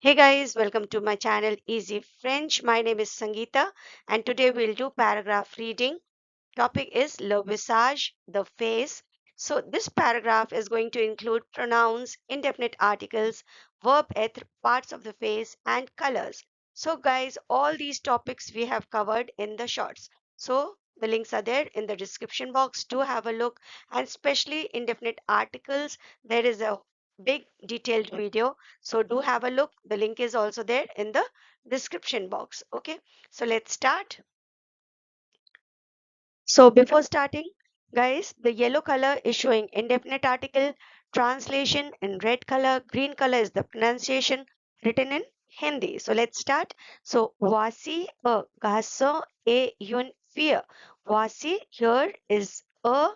Hey guys, welcome to my channel Easy French. My name is Sangita and today we'll do paragraph reading. Topic is le visage, the face. So this paragraph is going to include pronouns, indefinite articles, verb etre, parts of the face and colors. So guys, all these topics we have covered in the shorts. So the links are there in the description box. Do have a look, and especially indefinite articles. There is a big detailed video, so do have a look. The link is also there in the description box. Okay, so let's start. So before starting, guys, the yellow color is showing indefinite article translation, in red color, green color is the pronunciation written in Hindi. So let's start. So wasi a gaso a yun fear. Wasi here is a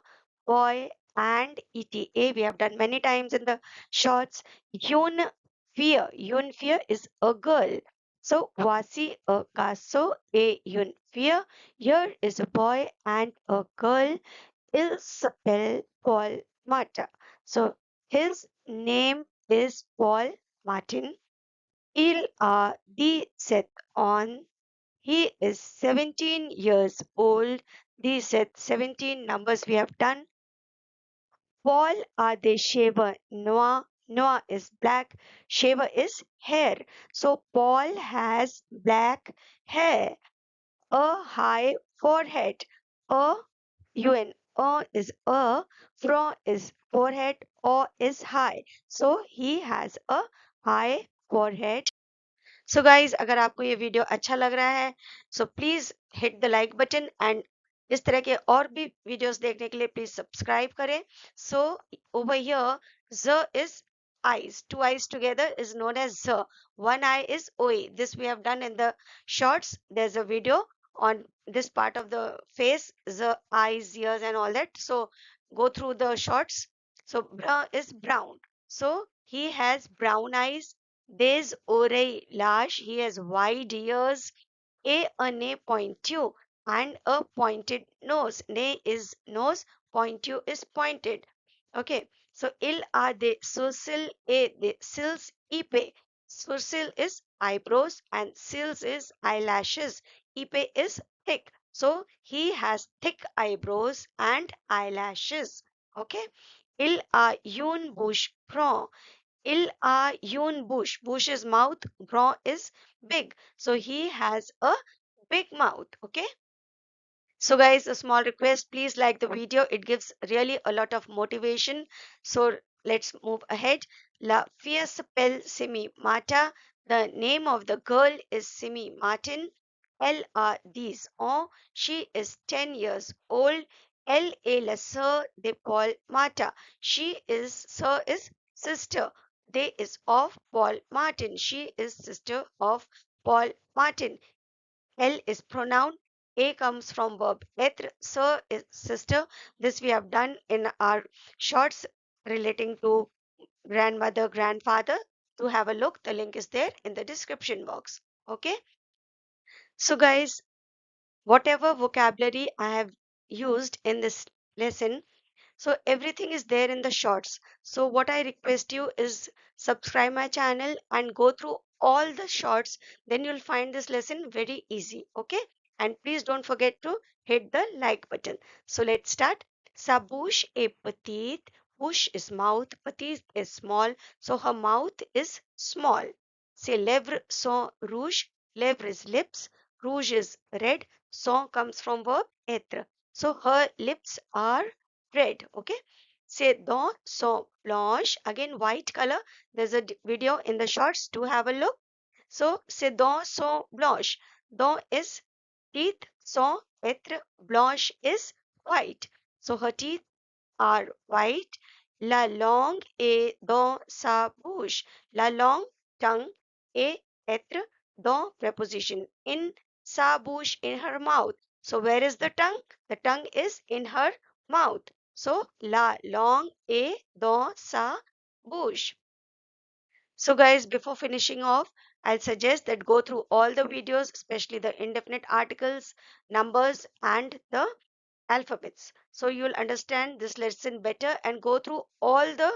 boy and eta. We have done many times in the shorts. Yun fear. Yun fear is a girl. So wasi a gaso a yun fear. Here is a boy and a girl. Il s'appelle Paul Martin. So his name is Paul Martin. Il a 17 ans. He is 17 years old. These 17 numbers we have done. Paul a des cheveux noirs. Noir is black. Cheveux is hair. So Paul has black hair. A high forehead. A is a, fro is forehead, o is high. So he has a high forehead. So guys, अगर आपको ये video अच्छा लग रहा है so please hit the like button and इस तरह के और भी वीडियोस देखने के लिए प्लीज सब्सक्राइब करें. So over here z is eyes. Two eyes together is known as z. One eye is OE. This we have done in the shorts. There's a video on this part of the face, the eyes, ears and all that. So go through the shorts. So bra is brown. So he has brown eyes. Des oreilles large. He has wide ears. A nez pointu and a pointed nose. Nez is nose. Pointu is pointed. Okay. So il a de sourcils et de cils ipe. Sourcil is eyebrows and cils is eyelashes. Ipe is thick. So he has thick eyebrows and eyelashes. Okay. Il a une bouche prend. Il a une bouche. Bouche is mouth. Grand is big. So he has a big mouth. Okay. So guys, a small request. Please like the video. It gives really a lot of motivation. So let's move ahead. La fille s'appelle Simi Mata. The name of the girl is Simi Martin. Elle a 10 ans. She is 10 years old. Elle est la sœur de Paul Mata. Sir is sister. They is of Paul Martin. She is sister of Paul Martin. Elle is pronoun. A comes from verb etre. Sir is sister. This we have done in our shorts relating to grandmother, grandfather. To have a look, the link is there in the description box. Okay. So guys, whatever vocabulary I have used in this lesson, so everything is there in the shorts. So what I request you is subscribe my channel and go through all the shorts. Then you'll find this lesson very easy. Okay. And please don't forget to hit the like button. So let's start. Sa bouche est petite. Bouche is mouth. Petite is small. So her mouth is small. Ses lèvres sont rouges. Lèvres is lips. Rouge is red. Sont comes from verb être. So her lips are red. Okay. Ses dents sont blanches. Again, white color. There's a video in the shorts. Do have a look. So, ses dents sont blanches. Dents is teeth. Sont être blanche is white. So, her teeth are white. La langue est dans sa bouche. La langue, tongue, est être, dans preposition. In sa bouche, in her mouth. So where is the tongue? The tongue is in her mouth. So la langue est dans sa bouche. So guys, before finishing off, I'll suggest that go through all the videos, especially the indefinite articles, numbers and the alphabets. So you'll understand this lesson better and go through all the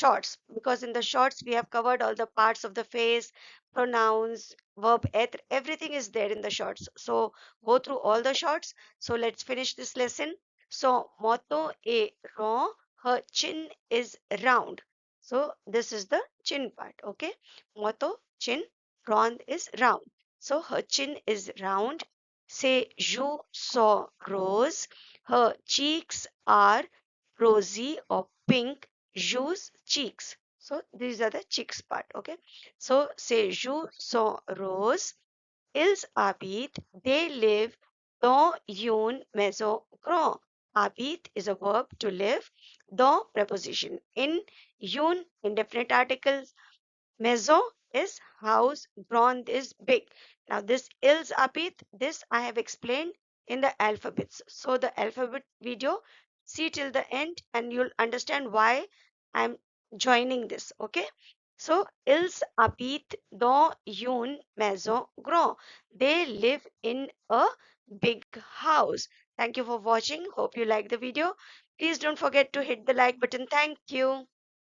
shorts, because in the shorts we have covered all the parts of the phrase, pronouns, verb, etre, everything is there in the shorts. So go through all the shorts. So let's finish this lesson. So motto e ro, her chin is round. So this is the chin part. Okay, motto chin, ron is round. So her chin is round. Say you saw rose, her cheeks are rosy or pink, use cheeks. So these are the cheeks part. Okay, so say you saw rose, ils habit, they live dans une maison grande. Habit is a verb to live. Dans preposition. In une indefinite article. Maison is house, grand is big. Now this ils habit, this I have explained in the alphabets. So the alphabet video, see till the end and you'll understand why I'm joining this. Okay. So ils habitent dans une maison grande. They live in a big house. Thank you for watching. Hope you like the video. Please don't forget to hit the like button. Thank you.